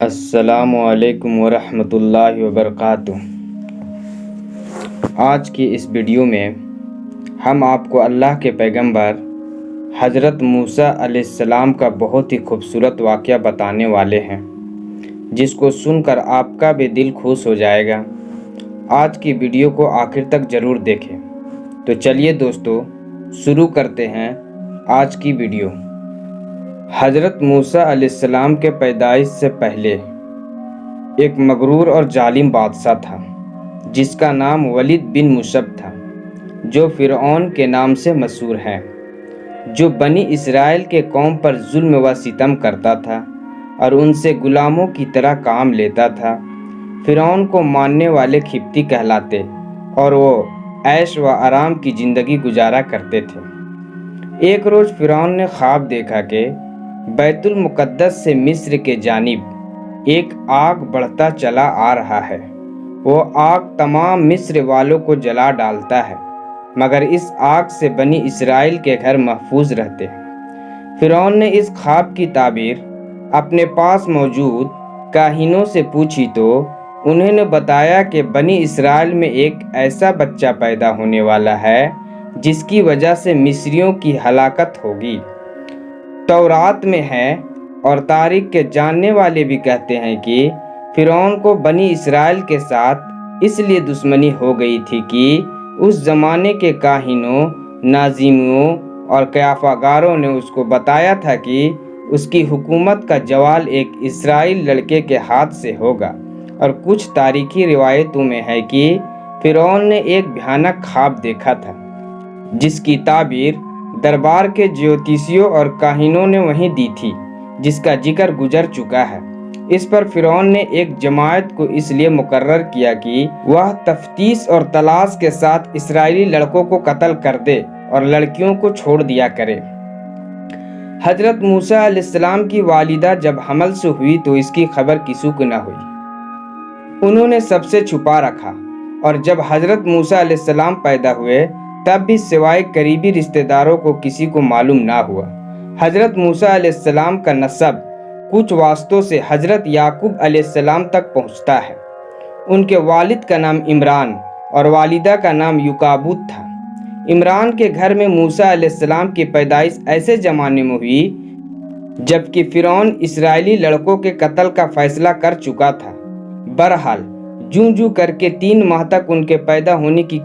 السلام علیکم ورحمۃ اللہ وبرکاتہ۔ آج کی اس ویڈیو میں ہم آپ کو اللہ کے پیغمبر حضرت موسیٰ علیہ السلام کا بہت ہی خوبصورت واقعہ بتانے والے ہیں، جس کو سن کر آپ کا بھی دل خوش ہو جائے گا۔ آج کی ویڈیو کو آخر تک ضرور دیکھیں۔ تو چلیے دوستو، شروع کرتے ہیں آج کی ویڈیو۔ حضرت موسیٰ علیہ السلام کے پیدائش سے پہلے ایک مغرور اور ظالم بادشاہ تھا، جس کا نام ولید بن مصعب تھا، جو فرعون کے نام سے مشہور ہے، جو بنی اسرائیل کے قوم پر ظلم و ستم کرتا تھا اور ان سے غلاموں کی طرح کام لیتا تھا۔ فرعون کو ماننے والے قبطی کہلاتے اور وہ عیش و آرام کی زندگی گزارا کرتے تھے۔ ایک روز فرعون نے خواب دیکھا کہ بیت المقدس سے مصر کے جانب ایک آگ بڑھتا چلا آ رہا ہے۔ وہ آگ تمام مصر والوں کو جلا ڈالتا ہے، مگر اس آگ سے بنی اسرائیل کے گھر محفوظ رہتے ہیں۔ فرعون نے اس خواب کی تعبیر اپنے پاس موجود کاہنوں سے پوچھی تو انہوں نے بتایا کہ بنی اسرائیل میں ایک ایسا بچہ پیدا ہونے والا ہے جس کی وجہ سے مصریوں کی ہلاکت ہوگی۔ تورات میں ہے اور تاریخ کے جاننے والے بھی کہتے ہیں کہ فرعون کو بنی اسرائیل کے ساتھ اس لیے دشمنی ہو گئی تھی کہ اس زمانے کے کاہنوں، ناظموں اور قیافہ نے اس کو بتایا تھا کہ اس کی حکومت کا زوال ایک اسرائیل لڑکے کے ہاتھ سے ہوگا۔ اور کچھ تاریخی روایتوں میں ہے کہ فرعون نے ایک بھیانک خواب دیکھا تھا، جس کی تعبیر دربار کے جیوتیشیوں اور کاہنوں نے وہیں دی تھی، جس کا ذکر گزر چکا ہے۔ اس پر فرعون نے ایک جماعت کو اس لیے مقرر کیا کہ وہ تفتیش اور تلاش کے ساتھ اسرائیلی لڑکوں کو قتل کر دے اور لڑکیوں کو چھوڑ دیا کرے۔ حضرت موسیٰ علیہ السلام کی والدہ جب حمل سے ہوئی تو اس کی خبر کسی کو نہ ہوئی۔ انہوں نے سب سے چھپا رکھا، اور جب حضرت موسیٰ علیہ السلام پیدا ہوئے تب بھی سوائے قریبی رشتہ داروں کو کسی کو معلوم نہ ہوا۔ حضرت موسیٰ علیہ السلام کا نسب کچھ واسطوں سے حضرت یعقوب علیہ السلام تک پہنچتا ہے۔ ان کے والد کا نام عمران اور والدہ کا نام یوکابود تھا۔ عمران کے گھر میں موسیٰ علیہ السلام کی پیدائش ایسے زمانے میں ہوئی جبکہ فرعون اسرائیلی لڑکوں کے قتل کا فیصلہ کر چکا تھا۔ بہرحال جوں کر کے 3 ماہ تک ان کے پیدا ہونے کی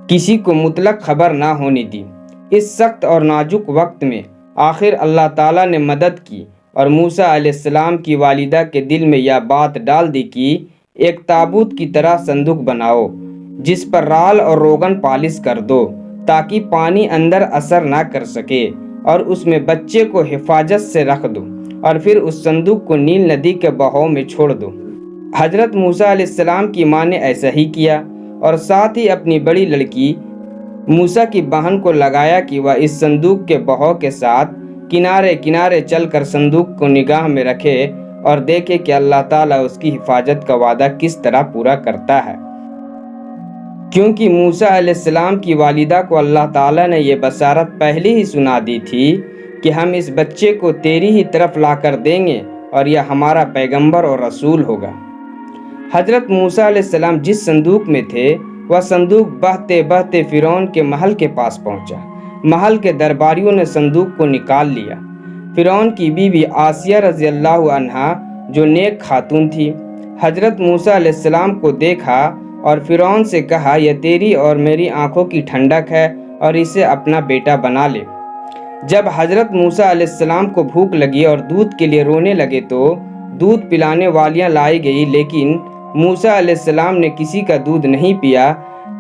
کسی کو مطلق خبر نہ ہونے دی۔ اس سخت اور نازک وقت میں آخر اللہ تعالیٰ نے مدد کی اور موسیٰ علیہ السلام کی والدہ کے دل میں یہ بات ڈال دی کہ ایک تابوت کی طرح صندوق بناؤ، جس پر رال اور روغن پالش کر دو تاکہ پانی اندر اثر نہ کر سکے، اور اس میں بچے کو حفاظت سے رکھ دو، اور پھر اس صندوق کو نیل ندی کے بہاؤ میں چھوڑ دو۔ حضرت موسیٰ علیہ السلام کی ماں نے ایسا ہی کیا، اور ساتھ ہی اپنی بڑی لڑکی موسیٰ کی بہن کو لگایا کہ وہ اس صندوق کے بہاؤ کے ساتھ کنارے کنارے چل کر صندوق کو نگاہ میں رکھے اور دیکھے کہ اللہ تعالیٰ اس کی حفاظت کا وعدہ کس طرح پورا کرتا ہے۔ کیونکہ موسیٰ علیہ السلام کی والدہ کو اللہ تعالیٰ نے یہ بشارت پہلے ہی سنا دی تھی کہ ہم اس بچے کو تیری ہی طرف لا کر دیں گے اور یہ ہمارا پیغمبر اور رسول ہوگا۔ حضرت موسیٰ علیہ السلام جس صندوق میں تھے وہ صندوق بہتے بہتے فرعون کے محل کے پاس پہنچا۔ محل کے درباریوں نے صندوق کو نکال لیا۔ فرعون کی بیوی آسیہ رضی اللہ عنہا جو نیک خاتون تھی، حضرت موسیٰ علیہ السلام کو دیکھا اور فرعون سے کہا، یہ تیری اور میری آنکھوں کی ٹھنڈک ہے اور اسے اپنا بیٹا بنا لے۔ جب حضرت موسیٰ علیہ السلام کو بھوک لگی اور دودھ کے لیے رونے لگے تو دودھ پلانے والیاں لائی گئی، لیکن موسیٰ علیہ السلام نے کسی کا دودھ نہیں پیا۔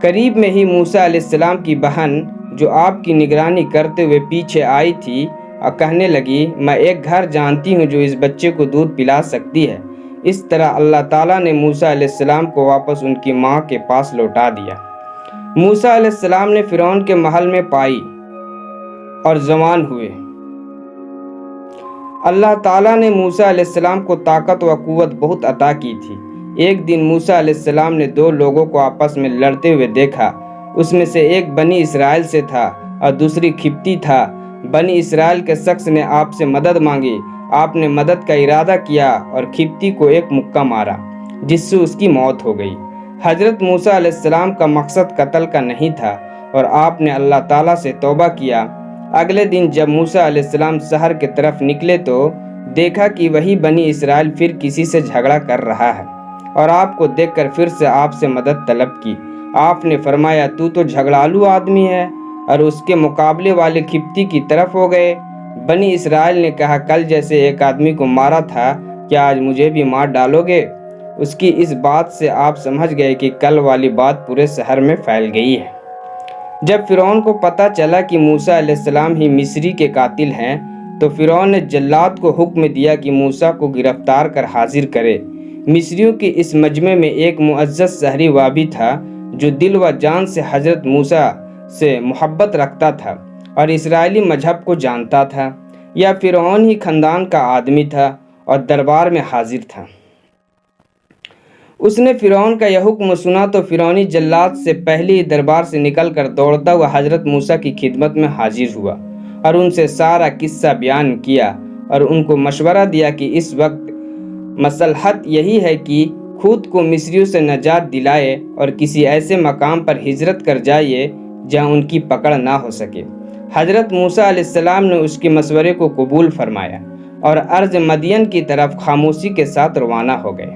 قریب میں ہی موسیٰ علیہ السلام کی بہن جو آپ کی نگرانی کرتے ہوئے پیچھے آئی تھی اور کہنے لگی، میں ایک گھر جانتی ہوں جو اس بچے کو دودھ پلا سکتی ہے۔ اس طرح اللہ تعالیٰ نے موسیٰ علیہ السلام کو واپس ان کی ماں کے پاس لوٹا دیا۔ موسیٰ علیہ السلام نے فرعون کے محل میں پائی اور جوان ہوئے۔ اللہ تعالیٰ نے موسیٰ علیہ السلام کو طاقت و قوت بہت عطا کی تھی۔ ایک دن موسیٰ علیہ السلام نے 2 لوگوں کو آپس میں لڑتے ہوئے دیکھا۔ اس میں سے ایک بنی اسرائیل سے تھا اور دوسری قبطی تھا۔ بنی اسرائیل کے شخص نے آپ سے مدد مانگی آپ نے مدد کا ارادہ کیا اور کھپتی کو ایک مکہ مارا جس سے اس کی موت ہو گئی۔ حضرت موسیٰ علیہ السلام کا مقصد قتل کا نہیں تھا اور آپ نے اللہ تعالیٰ سے توبہ کیا۔ اگلے دن جب موسیٰ علیہ السلام شہر کی طرف نکلے تو دیکھا کہ وہی بنی اسرائیل پھر کسی سے جھگڑا کر رہا ہے اور آپ کو دیکھ کر پھر سے آپ سے مدد طلب کی۔ آپ نے فرمایا تو جھگڑالو آدمی ہے، اور اس کے مقابلے والے کھپتی کی طرف ہو گئے۔ بنی اسرائیل نے کہا کل جیسے ایک آدمی کو مارا تھا کیا آج مجھے بھی مار ڈالو گے؟ اس کی اس بات سے آپ سمجھ گئے کہ کل والی بات پورے شہر میں پھیل گئی ہے۔ جب فرعون کو پتہ چلا کہ موسیٰ علیہ السلام ہی مصری کے قاتل ہیں تو فرعون نے جلاد کو حکم دیا کہ موسیٰ کو گرفتار کر حاضر کرے۔ مصریوں کے اس مجمع میں ایک معزز شہری وابی تھا جو دل و جان سے حضرت موسیٰ سے محبت رکھتا تھا اور اسرائیلی مذہب کو جانتا تھا۔ یہ فرعون ہی خاندان کا آدمی تھا اور دربار میں حاضر تھا۔ اس نے فرعون کا یہ حکم سنا تو فرعونی جلاد سے پہلے ہی دربار سے نکل کر دوڑتا ہوا حضرت موسیٰ کی خدمت میں حاضر ہوا اور ان سے سارا قصہ بیان کیا اور ان کو مشورہ دیا کہ اس وقت مصلحت یہی ہے کہ خود کو مصریوں سے نجات دلائے اور کسی ایسے مقام پر ہجرت کر جائے جہاں ان کی پکڑ نہ ہو سکے۔ حضرت موسیٰ علیہ السلام نے اس کے مشورے کو قبول فرمایا اور ارض مدین کی طرف خاموشی کے ساتھ روانہ ہو گئے۔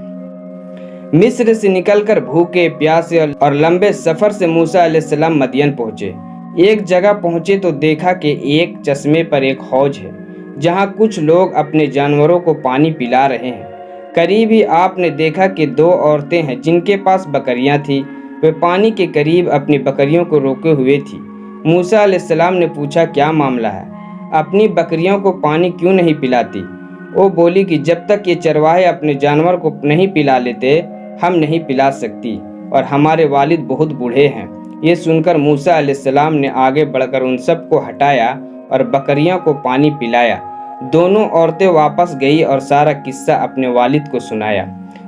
مصر سے نکل کر بھوکے پیاسے اور لمبے سفر سے موسیٰ علیہ السلام مدین پہنچے۔ ایک جگہ پہنچے تو دیکھا کہ ایک چشمے پر ایک حوض ہے جہاں کچھ لوگ اپنے جانوروں کو پانی پلا رہے ہیں۔ قریب ہی آپ نے دیکھا کہ دو عورتیں ہیں جن کے پاس بکریاں تھیں، وہ پانی کے قریب اپنی بکریوں کو روکے ہوئے تھی۔ موسیٰ علیہ السلام نے پوچھا کیا معاملہ ہے؟ اپنی بکریوں کو پانی کیوں نہیں پلاتی؟ وہ بولی کہ جب تک یہ چرواہے اپنے جانور کو نہیں پلا لیتے ہم نہیں پلا سکتی اور ہمارے والد بہت بوڑھے ہیں۔ یہ سن کر موسیٰ علیہ السلام نے آگے بڑھ کر ان سب کو ہٹایا اور بکریوں کو پانی پلایا۔ دونوں عورتیں واپس گئی اور سارا قصہ اپنے والد کو سنایا۔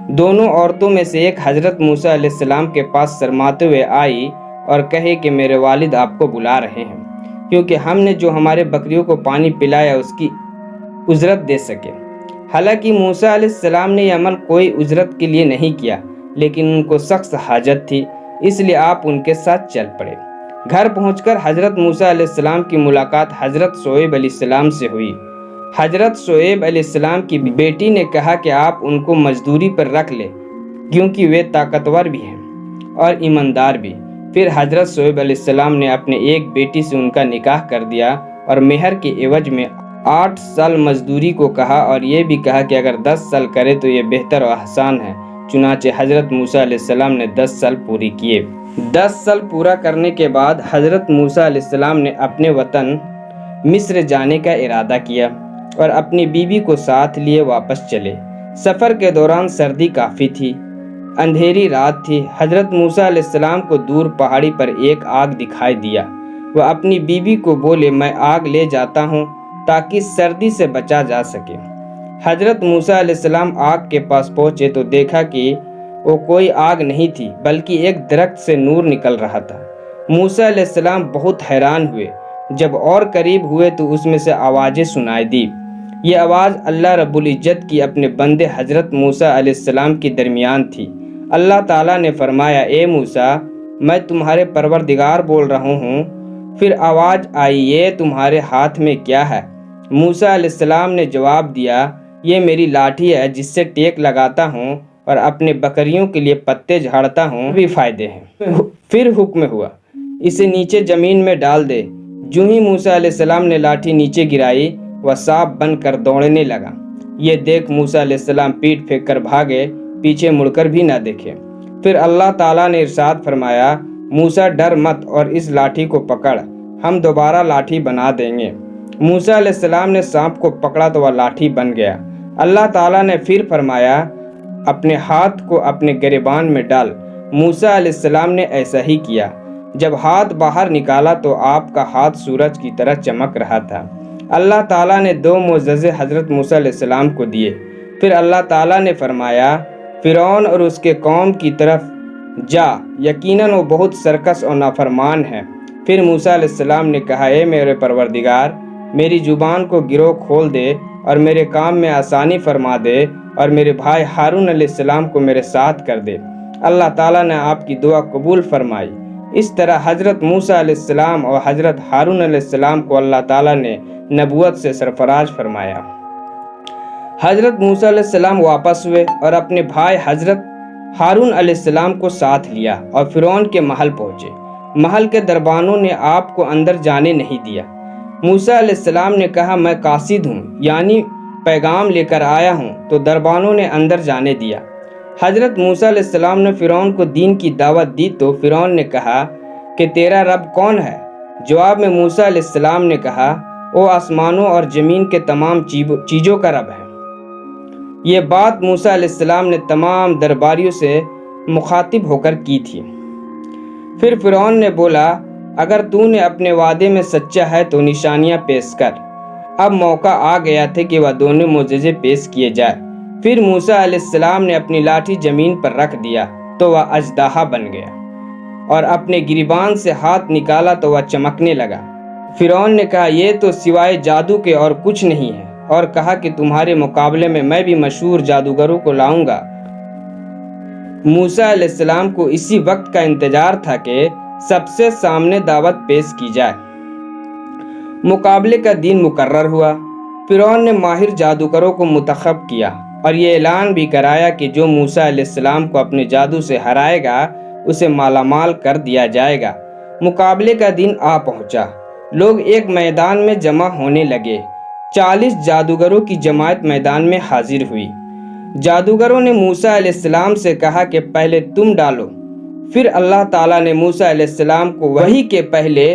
دونوں عورتوں میں سے ایک حضرت موسیٰ علیہ السلام کے پاس شرماتے ہوئے آئی اور کہے کہ میرے والد آپ کو بلا رہے ہیں کیونکہ ہم نے جو ہمارے بکریوں کو پانی پلایا اس کی اجرت دے سکے۔ حالانکہ موسیٰ علیہ السلام نے یہ عمل کوئی اجرت کے لیے نہیں کیا، لیکن ان کو سخت حاجت تھی اس لیے آپ ان کے ساتھ چل پڑے۔ گھر پہنچ کر حضرت موسیٰ علیہ السلام کی ملاقات حضرت شعیب علیہ السلام سے ہوئی۔ حضرت شعیب علیہ السلام کی بیٹی نے کہا کہ آپ ان کو مزدوری پر رکھ لیں کیونکہ وہ طاقتور بھی ہیں اور ایماندار بھی۔ پھر حضرت شعیب علیہ السلام نے اپنے ایک بیٹی سے ان کا نکاح کر دیا اور مہر کے عوض میں 8 سال مزدوری کو کہا اور یہ بھی کہا کہ اگر 10 سال کرے تو یہ بہتر و احسان ہے۔ چنانچہ حضرت موسیٰ علیہ السلام نے 10 سال پوری کیے۔ 10 سال پورا کرنے کے بعد حضرت موسیٰ علیہ السلام نے اپنے وطن مصر جانے کا ارادہ کیا اور اپنی بیوی کو ساتھ لیے واپس چلے۔ سفر کے دوران سردی کافی تھی، اندھیری رات تھی۔ حضرت موسیٰ علیہ السلام کو دور پہاڑی پر ایک آگ دکھائی دیا۔ وہ اپنی بیوی کو بولے میں آگ لے جاتا ہوں تاکہ سردی سے بچا جا سکے۔ حضرت موسیٰ علیہ السلام آگ کے پاس پہنچے تو دیکھا کہ وہ کوئی آگ نہیں تھی بلکہ ایک درخت سے نور نکل رہا تھا۔ موسیٰ علیہ السلام بہت حیران ہوئے۔ جب اور قریب ہوئے تو اس میں سے آوازیں سنائی دی۔ یہ آواز اللہ رب العزت کی اپنے بندے حضرت موسیٰ علیہ السلام کے درمیان تھی۔ اللہ تعالیٰ نے فرمایا اے موسیٰ میں تمہارے پروردگار بول رہا ہوں۔ پھر آواز آئی یہ تمہارے ہاتھ میں کیا ہے؟ موسیٰ علیہ السلام نے جواب دیا یہ میری لاٹھی ہے جس سے ٹیک لگاتا ہوں اور اپنے بکریوں کے لیے پتے جھاڑتا ہوں، بھی فائدے ہیں۔ پھر حکم ہوا اسے نیچے زمین میں ڈال دے۔ جو ہی موسیٰ علیہ السلام نے لاٹھی نیچے گرائی وہ سانپ بن کر دوڑنے لگا۔ یہ دیکھ موسیٰ علیہ السلام پیٹ پھینک کر بھاگے، پیچھے مڑ کر بھی نہ دیکھے۔ پھر اللہ تعالیٰ نے ارشاد فرمایا موسیٰ ڈر مت اور اس لاٹھی کو پکڑ، ہم دوبارہ لاٹھی بنا دیں گے۔ موسیٰ علیہ السلام نے سانپ کو پکڑا تو وہ لاٹھی بن گیا۔ اللہ تعالیٰ نے پھر فرمایا اپنے ہاتھ کو اپنے گریبان میں ڈال۔ موسیٰ علیہ السلام نے ایسا ہی کیا۔ جب ہاتھ باہر نکالا تو آپ کا ہاتھ سورج کی طرح چمک رہا تھا۔ اللہ تعالیٰ نے 2 معجزے حضرت موسیٰ علیہ السلام کو دیے۔ پھر اللہ تعالیٰ نے فرمایا فرعون اور اس کے قوم کی طرف جا، یقیناً وہ بہت سرکش اور نافرمان ہے۔ پھر موسیٰ علیہ السلام نے کہا اے میرے پروردگار میری زبان کو گرو کھول دے اور میرے کام میں آسانی فرما دے اور میرے بھائی ہارون علیہ السلام کو میرے ساتھ کر دے۔ اللہ تعالیٰ نے آپ کی دعا قبول فرمائی۔ اس طرح حضرت موسیٰ علیہ السلام اور حضرت ہارون علیہ السلام کو اللہ تعالیٰ نے نبوت سے سرفراز فرمایا۔ حضرت موسیٰ علیہ السلام واپس ہوئے اور اپنے بھائی حضرت ہارون علیہ السلام کو ساتھ لیا اور فرعون کے محل پہنچے۔ محل کے دربانوں نے آپ کو اندر جانے نہیں دیا۔ موسیٰ علیہ السلام نے کہا میں قاصد ہوں، یعنی پیغام لے کر آیا ہوں، تو دربانوں نے اندر جانے دیا۔ حضرت موسیٰ علیہ السلام نے فرعون کو دین کی دعوت دی تو فرعون نے کہا کہ تیرا رب کون ہے؟ جواب میں موسیٰ علیہ السلام نے کہا وہ آسمانوں اور زمین کے تمام چیزوں کا رب ہے۔ یہ بات موسیٰ علیہ السلام نے تمام درباریوں سے مخاطب ہو کر کی تھی۔ پھر فرعون نے بولا اگر تو نے اپنے وعدے میں سچا ہے تو نشانیاں پیش کر۔ اب موقع آ گیا تھا کہ وہ دونوں معجزے پیش کیے جائے۔ پھر موسیٰ علیہ السلام نے اپنی لاٹھی زمین پر رکھ دیا تو وہ اژدہا بن گیا، اور اپنے گریبان سے ہاتھ نکالا تو وہ چمکنے لگا۔ فرعون نے کہا یہ تو سوائے جادو کے اور کچھ نہیں ہے، اور کہا کہ تمہارے مقابلے میں بھی مشہور جادوگروں کو لاؤں گا۔ موسیٰ علیہ السلام کو اسی وقت کا انتظار تھا کہ سب سے سامنے دعوت پیش کی جائے۔ مقابلے کا دن مقرر ہوا۔ فرعون نے ماہر جادوگروں کو منتخب کیا اور یہ اعلان بھی کرایا کہ جو موسیٰ علیہ السلام کو اپنے جادو سے ہرائے گا اسے مالا مال کر دیا جائے گا۔ مقابلے کا دن آ پہنچا۔ لوگ ایک میدان میں جمع ہونے لگے۔ 40 جادوگروں کی جماعت میدان میں حاضر ہوئی۔ جادوگروں نے موسیٰ علیہ السلام سے کہا کہ پہلے تم ڈالو۔ پھر اللہ تعالیٰ نے موسیٰ علیہ السلام کو وحی کے پہلے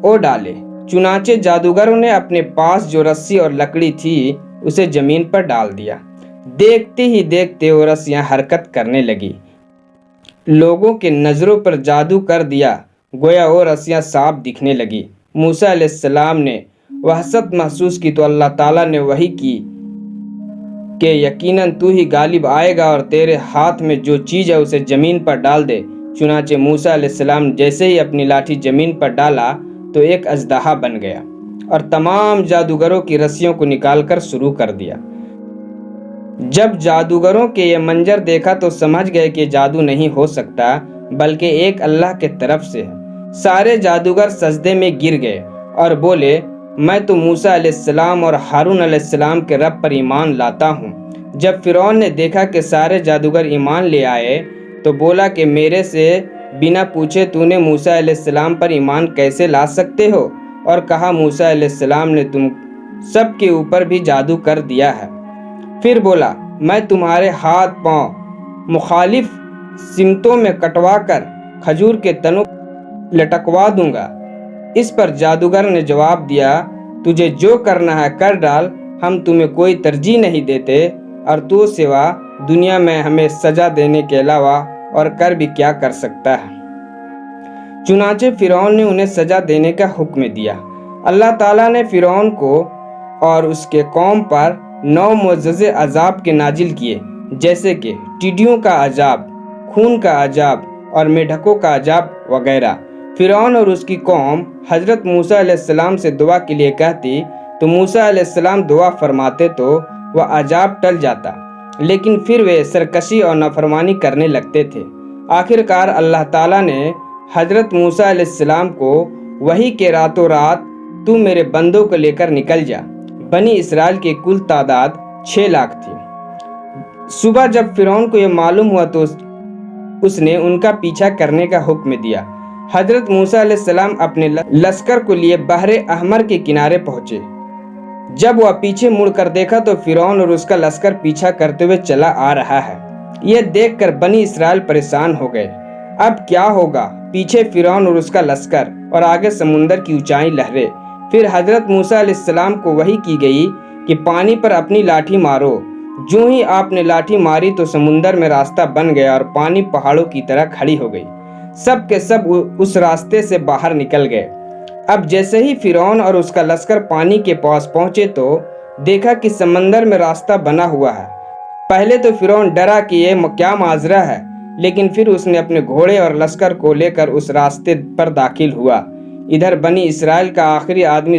وہ ڈالے۔ چنانچہ جادوگروں نے اپنے پاس جو رسی اور لکڑی تھی اسے زمین پر ڈال دیا۔ دیکھتے ہی دیکھتے وہ رسیاں حرکت کرنے لگی۔ لوگوں کے نظروں پر جادو کر دیا، گویا وہ رسیاں صاف دکھنے لگی۔ موسیٰ علیہ السلام نے وحشت محسوس کی تو اللہ تعالیٰ نے وحی کی کہ یقیناً تو ہی غالب آئے گا اور تیرے ہاتھ میں جو چیز ہے اسے زمین پر ڈال دے۔ چنانچہ موسیٰ علیہ السلام جیسے ہی اپنی لاٹھی زمین پر ڈالا تو ایک اژدہا بن گیا اور تمام جادوگروں کی رسیوں کو نکال کر شروع کر دیا۔ جب جادوگروں کے یہ منظر دیکھا تو سمجھ گئے کہ جادو نہیں ہو سکتا بلکہ ایک اللہ کے طرف سے ہے۔ سارے جادوگر سجدے میں گر گئے اور بولے میں تو موسیٰ علیہ السلام اور ہارون علیہ السلام کے رب پر ایمان لاتا ہوں۔ جب فرعون نے دیکھا کہ سارے جادوگر ایمان لے آئے تو بولا کہ میرے سے بنا پوچھے تو نے موسیٰ علیہ السلام پر ایمان کیسے لا سکتے ہو؟ اور کہا موسیٰ علیہ السلام نے تم سب کے اوپر بھی جادو کر دیا ہے۔ پھر بولا میں تمہارے ہاتھ پاؤں مخالف سمتوں میں کٹوا کر کھجور کے تنوں لٹکوا دوں گا۔ اس پر جادوگر نے جواب دیا تجھے جو کرنا ہے کر ڈال، ہم تمہیں کوئی ترجیح نہیں دیتے، اور تو سوا دنیا میں ہمیں سزا دینے کے علاوہ اور کر بھی کیا کر سکتا ہے۔ چنانچہ فرعون نے انہیں سزا دینے کا حکم دیا۔ اللہ تعالیٰ نے فرعون کو اور اس کے قوم پر 9 معجزے عذاب کے نازل کیے، جیسے کہ ٹڈیوں کا عذاب، خون کا عذاب اور میڈکوں کا عذاب وغیرہ۔ فرعون اور اس کی قوم حضرت موسیٰ علیہ السلام سے دعا کے لیے کہتی تو موسیٰ علیہ السلام دعا فرماتے تو وہ عذاب ٹل جاتا، لیکن پھر وہ سرکشی اور نافرمانی کرنے لگتے تھے۔ آخر کار اللہ تعالیٰ نے حضرت موسیٰ علیہ السلام کو وحی کے راتوں رات تو میرے بندوں کو لے کر نکل جا۔ بنی اسرائیل کی کل تعداد 6 لاکھ تھی۔ صبح جب فرعون کو یہ معلوم ہوا تو اس نے ان کا پیچھا کرنے کا حکم دیا۔ حضرت موسیٰ علیہ السلام اپنے لشکر کو لیے بحر احمر کے کنارے پہنچے۔ جب وہ پیچھے مڑ کر دیکھا تو فرعون اور اس کا لشکر پیچھا کرتے ہوئے چلا آ رہا ہے۔ یہ دیکھ کر بنی اسرائیل پریشان ہو گئے۔ اب کیا ہوگا؟ پیچھے فرعون اور اس کا لشکر اور آگے سمندر کی اونچائی لہریں۔ پھر حضرت موسیٰ علیہ السلام کو وحی کی گئی کہ پانی پر اپنی لاٹھی مارو۔ جو ہی آپ نے لاٹھی ماری تو سمندر میں راستہ بن گیا اور پانی پہاڑوں کی طرح کھڑی ہو گئی۔ سب کے سب اس راستے سے باہر نکل گئے۔ اب جیسے ہی فرعون اور اس کا لشکر پانی کے پاس پہنچے تو دیکھا کہ سمندر میں راستہ بنا ہوا ہے۔ پہلے تو فرعون ڈرا کہ یہ کیا ماجرا ہے، لیکن پھر اس نے اپنے گھوڑے اور لشکر کو لے کر اس راستے پر داخل ہوا۔ ادھر بنی اسرائیل کا آخری آدمی